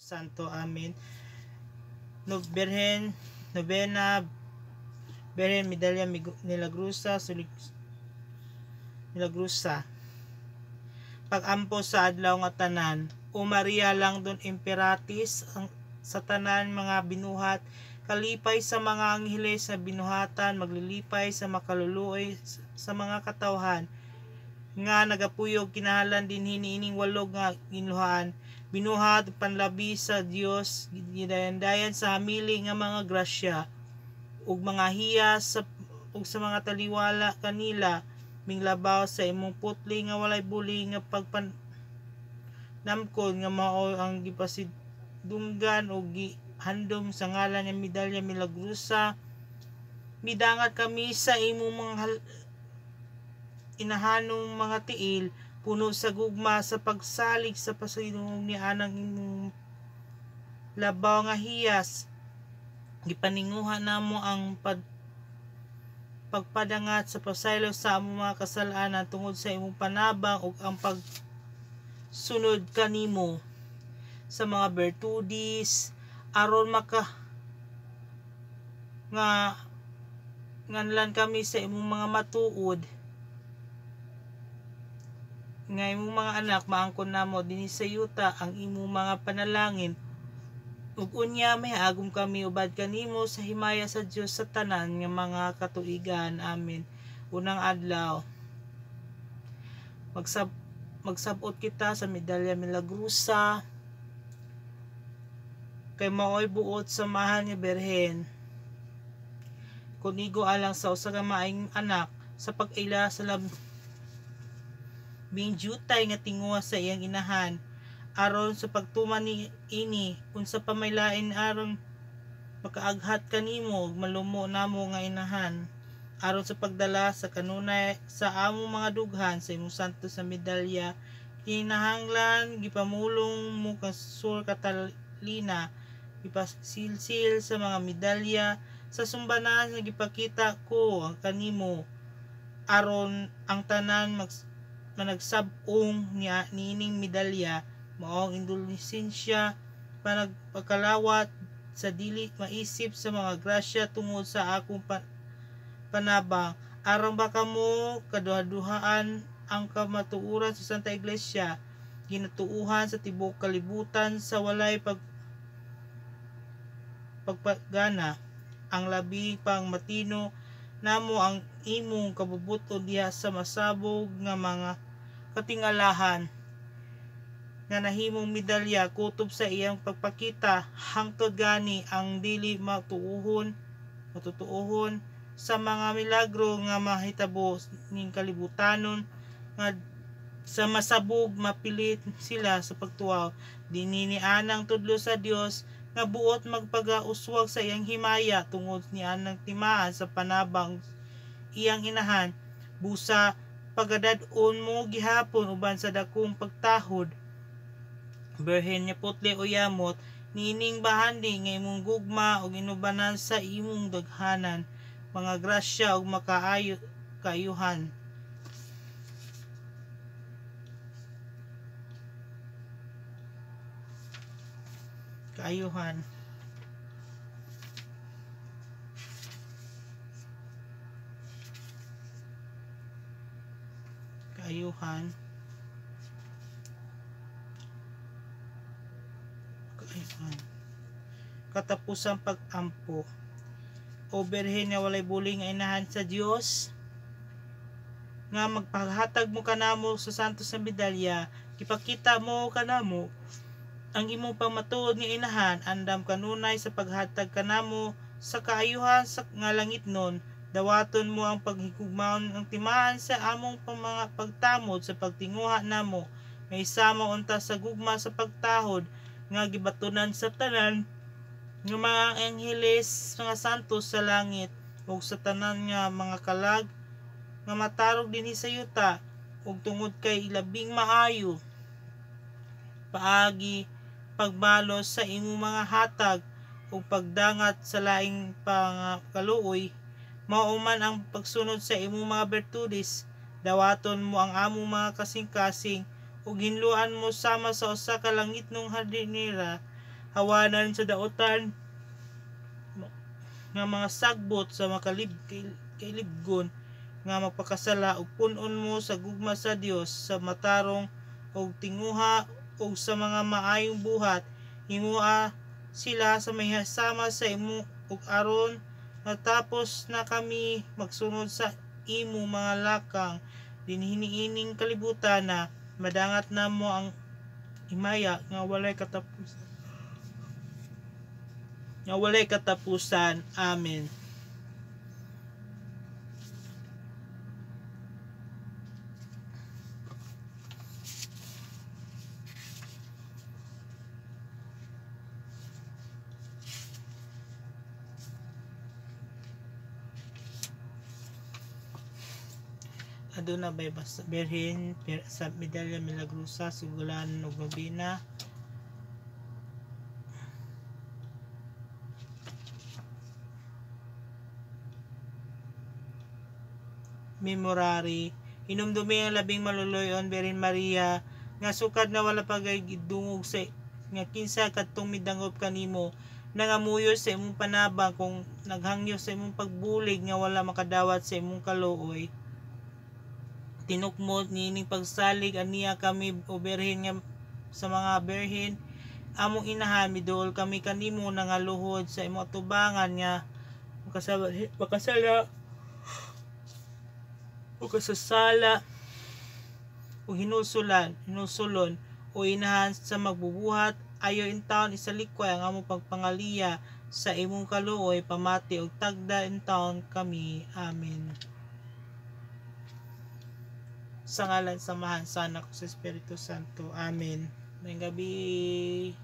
Santo. Amen. No, Birhen, Novena, Birhen Medalla Milagrosa, Milagrosa. Pag-ampo sa adlaw nga tanan, o Maria lang don imperatis ang sa tanan mga binuhat, kalipay sa mga angheles na binuhatan, maglilipay sa makaluluoy sa mga katawhan, nga nagapuyog kinahalan din hiniining walog nga ginluhaan, binuhat panlabi sa Dios gidayan-dayan sa hamili nga mga grasya ug mga hiyas ug sa mga taliwala kanila minglabaw sa imong putli nga walay buli nga pagpanamkon nga mao ang gipasidunggan o gihandom sa ngalan ng Medalla Milagrosa. Midangat kami sa imong mga inahanong mga tiil, puno sa gugma sa pagsalig sa pasidungog ni anang imong labaw nga hiyas. Gipaninguha namo ang pagpadangat sa pasaylo sa among mga kasalanan tungod sa imong panabang ug ang pagsunod kanimo sa mga bertudis aron nganlan kami sa imong mga matuod nga imong mga anak maangkon namo dinhi sa yuta ang imong mga panalangin ug unya mahagom kami ubad kanimo sa himaya sa Dios sa tanan nga mga katuigan. Amen. Unang adlaw, magsabot kita sa Medalla Milagrosa kay maoy buot samahan nga Birhen kunigo alang sa usa ka maayong anak sa pag-ila sa labing jutay nga tinguha sa iyang inahan aron sa pagtuman ni ini unsa pa may lain aron makaaghat kanimo ug malumo namo nga inahan aron sa pagdala sa kanunay sa among mga dughan sa imong santo sa medalya kinahanglan gipamulong mo ka Sor Catalina gipasilsil sa mga medalya sa sumbanan nga gipakita ko ang kanimo aron ang tanan managsab-ong niining medalya maong indulhensya panagpagkalawat sa dili maisip sa mga grasya tungod sa akong panabang aron baka mo kaduha-duhaan ang kamatuoran sa Santa Iglesia ginatuuhan sa tibuok kalibutan sa walay pagpagana ang labi pang matino namo ang imong kabubuton diha sa masabog nga mga katingalahan nga nahimong medalya kutob sa iyang pagpakita hangtod gani ang dili matutuohon sa mga milagro nga mahitabo ning kalibutanon nga sa masabog mapilit sila sa pagtuaw dinhi ni anang tudlo sa Dios nga buot magpagauswag sa iyang himaya tungod ni anang timaan sa panabang iyang inahan busa pagadad-on mo gihapon uban sa dakong pagtahod Birhen nga putli o yamot nining bahandi nga imong gugma ug inubanan sa imong daghanan mga grasya ug kaayuhan. Katapusang pag-ampo o Birhen nga walay buli nga inahan sa Dios nga magpaghatag mo kanamo sa santo sa medalya ipakita mo kanamo ang imong pamatuod nga inahan andam kanunay sa paghatag kanamo sa kaayuhan sa nga langitnon dawaton mo ang paghigugmaon ang timaan sa among mga pagtamod sa pagtinguha namo nga isama unta sa gugma sa pagtahod nga gibatunan sa tanan nga mga angheles mga santos sa langit ug sa tanan nga mga kalag nga matarog dinhi sa yuta ug tungod kay labing maayo paagi pagbalos sa imong mga hatag ug pagdangat sa laing pangkaluoy mao man ang pagsunod sa imong mga bertudes dawaton mo ang among mga kasing-kasing ug hinluan mo sama sa usa ka langitnong hardinera hawanan sa daotan nga mga sagbot sa makalibgon nga magpakasala ug pun-on mo sa gugma sa Dios sa matarong og tinguha ug sa mga maayong buhat himua sila sa mahasama sa imo ug aron matapos na kami magsunod sa imo mga lakang dinhiniining kalibutan na madangat namo ang himaya nga walay katapusan. Amen. Aduna bay basta berhin sa medalya milagrosa sugulan ug nobina memorary hinumdumi ang labing maluluyon Berin Maria nga sukad na wala pagidungog sa nga kinsa kadtong midangop kanimo nangamuyo sa imong panabang kung naghangyo sa imong pagbulig nga wala makadawat sa imong kaluoy tinukmod nining pagsalig aniya kami o berhin nga sa mga berhin among inahan miduol kami kanimo nangaluhod sa imong atubangan nga makasala o kasasala o hinusulon o inahan sa magbubuhat ayo in taon isalikway ang among pagpangaliya sa imong kaluoy pamati og tagda in taon kami. Amen. Sa ngalan samahan sana ko sa Espiritu Santo. Amen. Ngayong gabi.